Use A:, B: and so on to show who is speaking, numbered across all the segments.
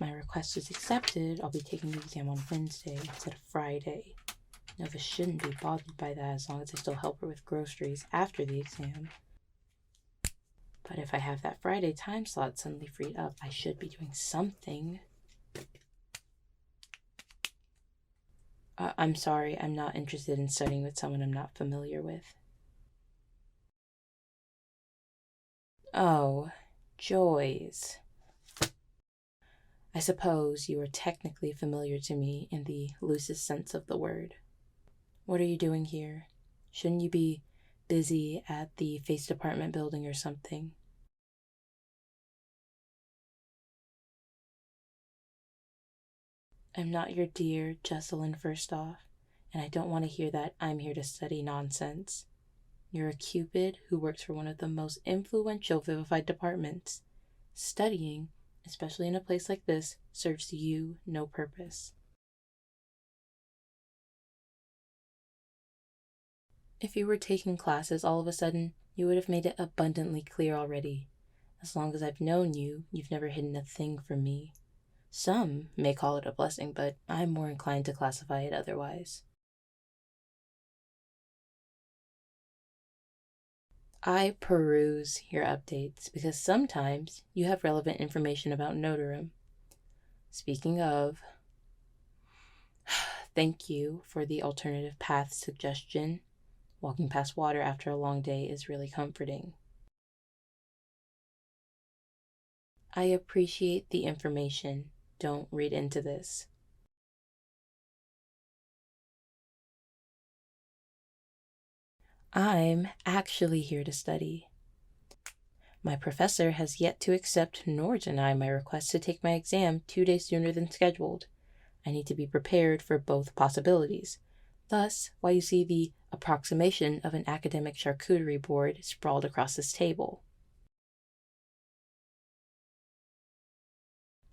A: my request is accepted, I'll be taking the exam on Wednesday instead of Friday. Nova shouldn't be bothered by that as long as I still help her with groceries after the exam. But if I have that Friday time slot suddenly freed up, I should be doing something. I'm sorry, I'm not interested in studying with someone I'm not familiar with. Oh, joys. I suppose you are technically familiar to me in the loosest sense of the word. What are you doing here? Shouldn't you be busy at the face department building or something? I'm not your dear Jesselyn, first off, and I don't want to hear that I'm here to study nonsense. You're a Cupid who works for one of the most influential Vivified departments. Studying, especially in a place like this, serves you no purpose. If you were taking classes all of a sudden, you would have made it abundantly clear already. As long as I've known you, you've never hidden a thing from me. Some may call it a blessing, but I'm more inclined to classify it otherwise. I peruse your updates because sometimes you have relevant information about Notarum. Speaking of, thank you for the alternative path suggestion. Walking past water after a long day is really comforting. I appreciate the information. Don't read into this. I'm actually here to study. My professor has yet to accept nor deny my request to take my exam 2 days sooner than scheduled. I need to be prepared for both possibilities. Thus, why you see the approximation of an academic charcuterie board sprawled across this table.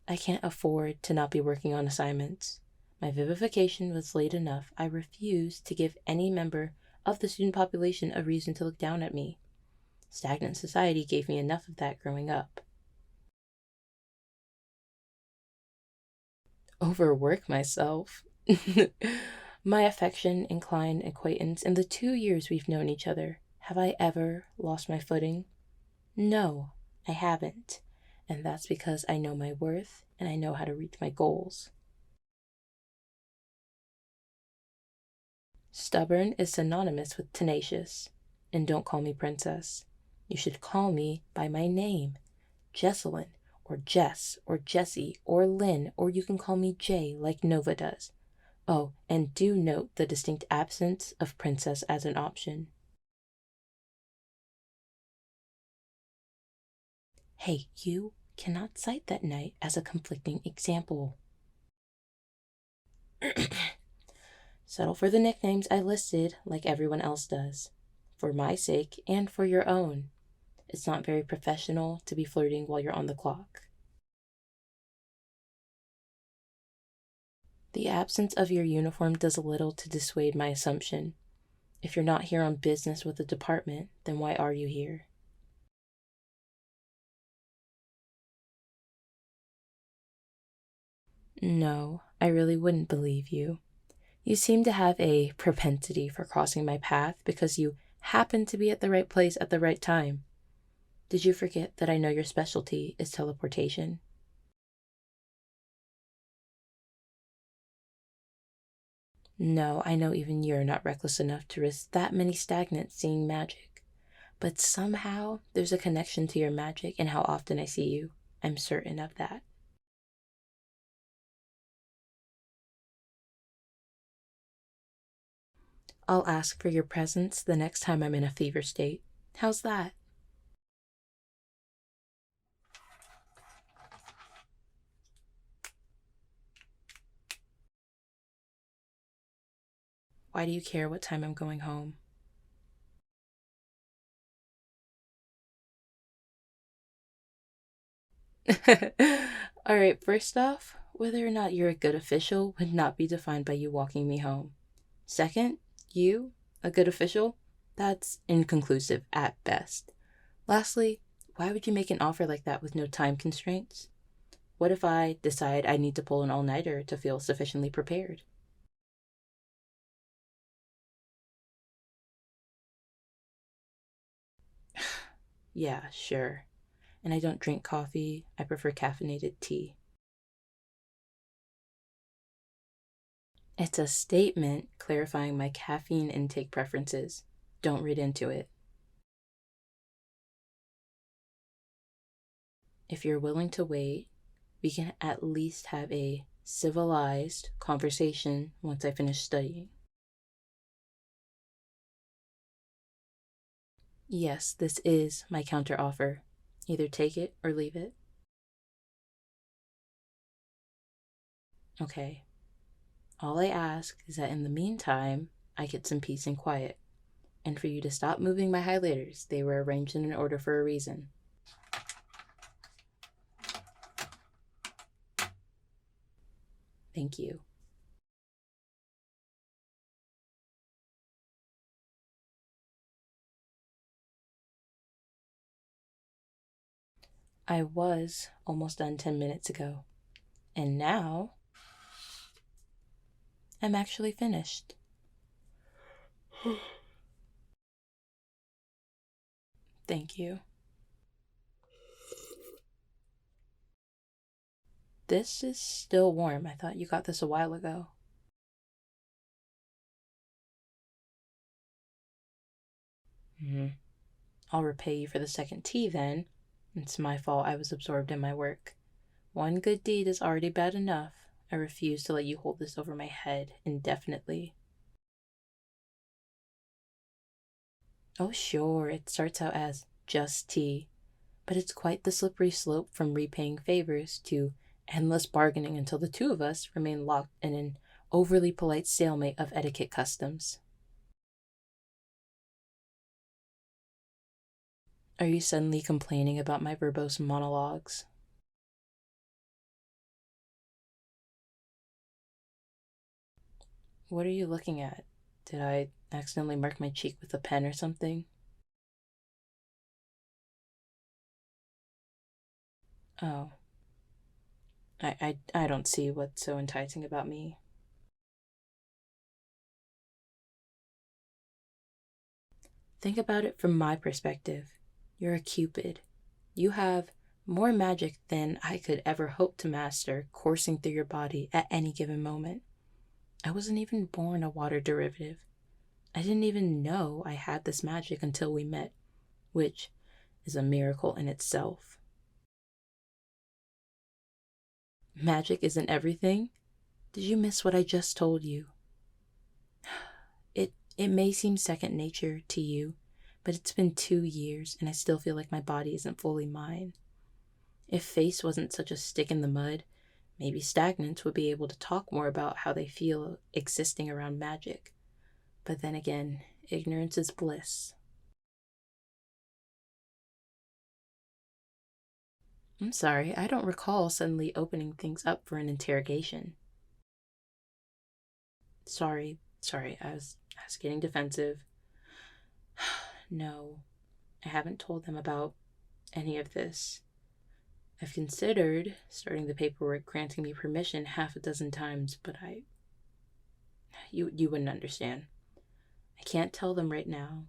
A: I can't afford to not be working on assignments. My vivification was late enough. I refuse to give any member of the student population a reason to look down at me. Stagnant society gave me enough of that growing up. Overwork myself. My affection, incline, acquaintance, in the 2 years we've known each other, have I ever lost my footing? No, I haven't. And that's because I know my worth and I know how to reach my goals. Stubborn is synonymous with tenacious. And don't call me princess. You should call me by my name, Jesselyn, or Jess, or Jessie, or Lynn, or you can call me Jay like Nova does. Oh, and do note the distinct absence of princess as an option. Hey, you cannot cite that night as a conflicting example. Settle for the nicknames I listed like everyone else does. For my sake and for your own. It's not very professional to be flirting while you're on the clock. The absence of your uniform does little to dissuade my assumption. If you're not here on business with the department, then why are you here? No, I really wouldn't believe you. You seem to have a propensity for crossing my path because you happen to be at the right place at the right time. Did you forget that I know your specialty is teleportation? No, I know even you're not reckless enough to risk that many stagnants seeing magic. But somehow there's a connection to your magic and how often I see you. I'm certain of that. I'll ask for your presence the next time I'm in a fever state. How's that? Why do you care what time I'm going home? Alright, first off, whether or not you're a good official would not be defined by you walking me home. Second, you, a good official? That's inconclusive at best. Lastly, why would you make an offer like that with no time constraints? What if I decide I need to pull an all-nighter to feel sufficiently prepared? Yeah, sure. And I don't drink coffee. I prefer caffeinated tea. It's a statement clarifying my caffeine intake preferences. Don't read into it. If you're willing to wait, we can at least have a civilized conversation once I finish studying. Yes, this is my counteroffer. Either take it or leave it. Okay. All I ask is that in the meantime, I get some peace and quiet, and for you to stop moving my highlighters. They were arranged in an order for a reason. Thank you. I was almost done 10 minutes ago, and now I'm actually finished. Thank you. This is still warm. I thought you got this a while ago. Hmm. I'll repay you for the second tea then. It's my fault I was absorbed in my work. One good deed is already bad enough. I refuse to let you hold this over my head indefinitely. Oh, sure, it starts out as just tea, but it's quite the slippery slope from repaying favors to endless bargaining until the two of us remain locked in an overly polite stalemate of etiquette customs. Are you suddenly complaining about my verbose monologues? What are you looking at? Did I accidentally mark my cheek with a pen or something? Oh, I don't see what's so enticing about me. Think about it from my perspective. You're a Cupid. You have more magic than I could ever hope to master coursing through your body at any given moment. I wasn't even born a water derivative. I didn't even know I had this magic until we met, which is a miracle in itself. Magic isn't everything? Did you miss what I just told you? It may seem second nature to you, but it's been 2 years and I still feel like my body isn't fully mine. If face wasn't such a stick in the mud, maybe stagnants would be able to talk more about how they feel existing around magic. But then again, ignorance is bliss. I'm sorry, I don't recall suddenly opening things up for an interrogation. Sorry, I was getting defensive. No, I haven't told them about any of this. I've considered starting the paperwork granting me permission half a dozen times, but you wouldn't understand. I can't tell them right now.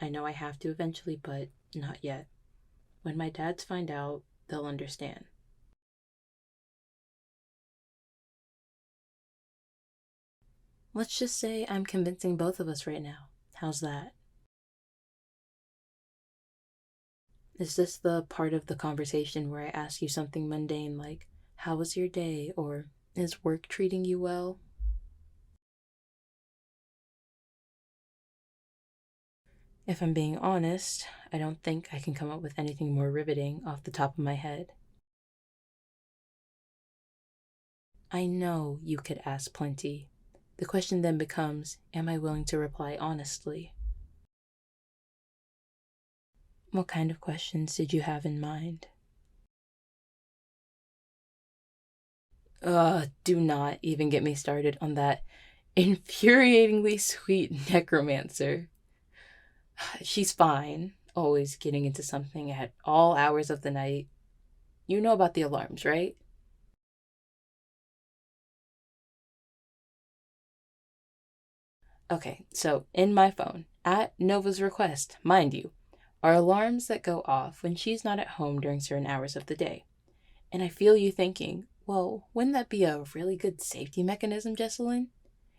A: I know I have to eventually, but not yet. When my dads find out, they'll understand. Let's just say I'm convincing both of us right now. How's that? Is this the part of the conversation where I ask you something mundane like, how was your day? Or is work treating you well? If I'm being honest, I don't think I can come up with anything more riveting off the top of my head. I know you could ask plenty. The question then becomes, am I willing to reply honestly? What kind of questions did you have in mind? Do not even get me started on that infuriatingly sweet necromancer. She's fine, always getting into something at all hours of the night. You know about the alarms, right? Okay, so in my phone, at Nova's request, mind you, are alarms that go off when she's not at home during certain hours of the day. And I feel you thinking, well, wouldn't that be a really good safety mechanism, Jesselyn?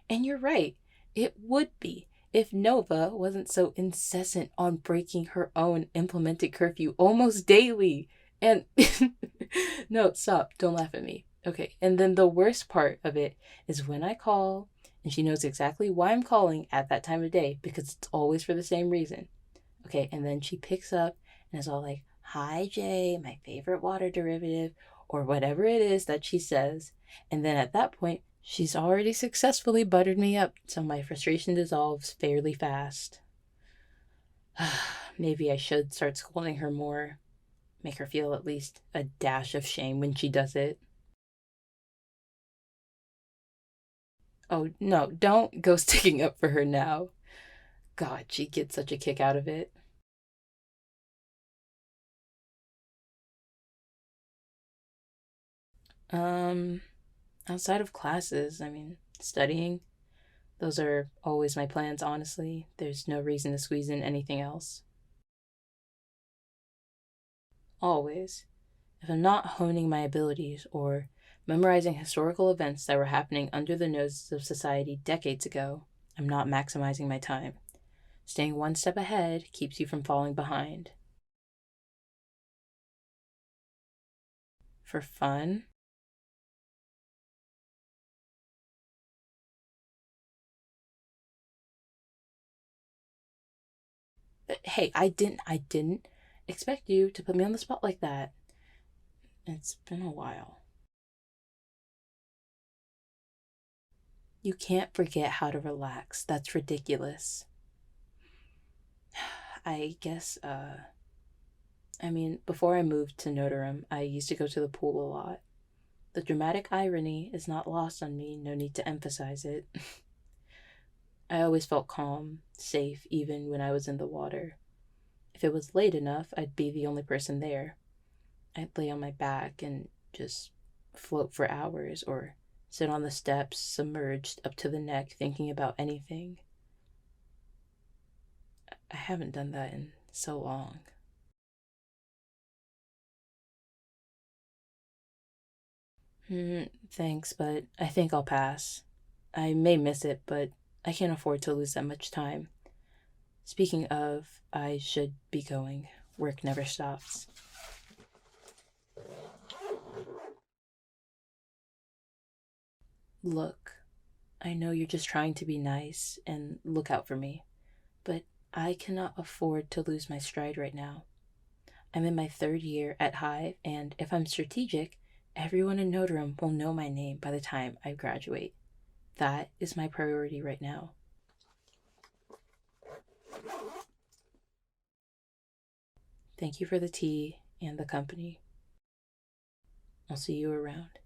A: And you're right, it would be if Nova wasn't so incessant on breaking her own implemented curfew almost daily. And no, stop, don't laugh at me. Okay, and then the worst part of it is when I call and she knows exactly why I'm calling at that time of day because it's always for the same reason. Okay, and then she picks up and is all like, "Hi, Jay, my favorite water derivative," or whatever it is that she says. And then at that point, she's already successfully buttered me up, so my frustration dissolves fairly fast. Maybe I should start scolding her more, make her feel at least a dash of shame when she does it. Oh, no, don't go sticking up for her now. God, she gets such a kick out of it. Um, Outside of classes, I mean, studying. Those are always my plans, honestly. There's no reason to squeeze in anything else. Always. If I'm not honing my abilities or memorizing historical events that were happening under the noses of society decades ago, I'm not maximizing my time. Staying one step ahead keeps you from falling behind. For fun? Hey, I didn't expect you to put me on the spot like that. It's been a while. You can't forget how to relax. That's ridiculous. I guess, I mean, before I moved to Notarum, I used to go to the pool a lot. The dramatic irony is not lost on me, no need to emphasize it. I always felt calm, safe, even when I was in the water. If it was late enough, I'd be the only person there. I'd lay on my back and just float for hours, or sit on the steps, submerged up to the neck, thinking about anything. I haven't done that in so long. Thanks, but I think I'll pass. I may miss it, but I can't afford to lose that much time. Speaking of, I should be going. Work never stops. Look, I know you're just trying to be nice and look out for me, but I cannot afford to lose my stride right now. I'm in my third year at Hive, and if I'm strategic, everyone in Notarum will know my name by the time I graduate. That is my priority right now. Thank you for the tea and the company. I'll see you around.